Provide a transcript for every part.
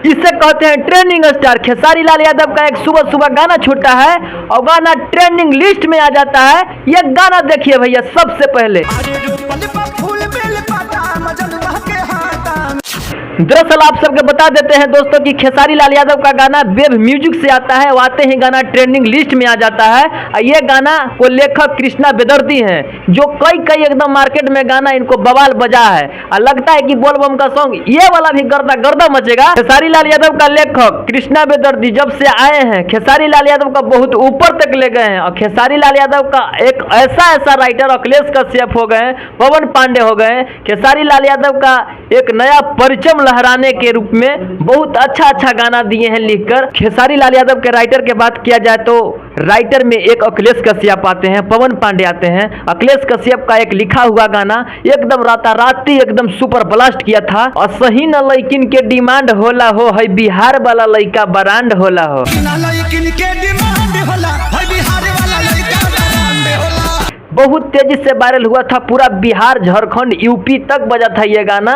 इसे कहते हैं ट्रेंडिंग स्टार। खेसारी लाल यादव का एक सुबह सुबह गाना छूटा है और गाना ट्रेंडिंग लिस्ट में आ जाता है। ये गाना देखिए भैया सबसे पहले। दरअसल आप सबके बता देते हैं दोस्तों कि खेसारी लाल यादव का गाना वेब म्यूजिक से आता है, आते ही गाना ट्रेंडिंग लिस्ट में आ जाता है। ये गाना को लेखक कृष्णा बेदर्दी हैं, जो कई एकदम मार्केट में गाना इनको बवाल बजा है और लगता है कि बोलबम का सॉन्ग ये वाला भी गर्दा गर्दा मचेगा। खेसारी लाल यादव का लेखक कृष्णा बेदर्दी जब से आए हैं, खेसारी लाल यादव का बहुत ऊपर तक ले गए हैं और खेसारी लाल यादव का एक ऐसा राइटर अखिलेश कश्यप हो गए, पवन पांडे हो गए। खेसारी लाल यादव का एक नया परचम लहराने के रूप में बहुत अच्छा गाना दिए हैं लिखकर। खेसारी लाल यादव के राइटर के बात किया जाए तो राइटर में एक अखिलेश कश्यप आते हैं, पवन पांडे आते हैं। अखिलेश कश्यप का एक लिखा हुआ गाना एकदम राताराती एकदम सुपर ब्लास्ट किया था। और सही न लइकिन के डिमांड होला हो, है बिहार वाला लइका ब्रांड होला हो। बहुत तेजी से वायरल हुआ था, पूरा बिहार झारखंड यूपी तक बजा था ये गाना।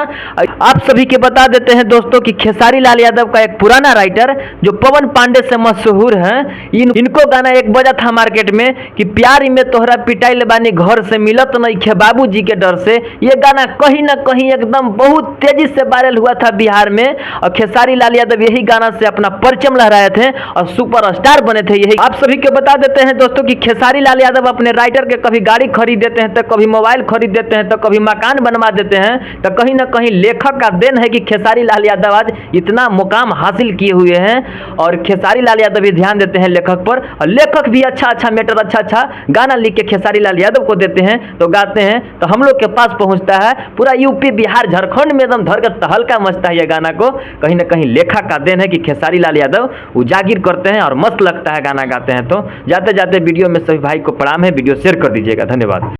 आप सभी के बता देते हैं दोस्तों कि खेसारी लाल यादव का एक पुराना राइटर जो पवन पांडे से मशहूर हैं, इनको गाना एक बजा था मार्केट में कि प्यारी में तोहरा पिटाई बानी घर से मिलत नहीं खे बाबू जी के डर से। ये गाना कहीं ना कहीं एकदम बहुत तेजी से वायरल हुआ था बिहार में और खेसारी लाल यादव यही गाना से अपना परचम लहराए थे और सुपर स्टार बने थे। यही आप सभी के बता देते हैं दोस्तों कि खेसारी लाल यादव अपने राइटर के कभी गाड़ी खरीद देते हैं तो कभी मोबाइल खरीद देते हैं तो कभी मकान बनवा देते हैं। तो कहीं ना कहीं लेखक का देन है कि खेसारी लाल यादव आज इतना मुकाम हासिल किए हुए हैं। और खेसारी लाल यादव भी ध्यान देते हैं लेखक पर और लेखक भी अच्छा मैटर अच्छा गाना लिख के खेसारी लाल यादव को देते हैं तो गाते हैं तो हम लोग के पास पहुंचता है। पूरा यूपी बिहार झारखंड में एकदम धर के तहलका मचता है ये गाना को। कहीं ना कहीं लेखक का देन है कि खेसारी लाल यादव उजागिर करते हैं और मस्त लगता है गाना गाते हैं। तो जाते जाते वीडियो में सभी भाई को प्रणाम है, वीडियो शेयर कर दीजिएगा। धन्यवाद।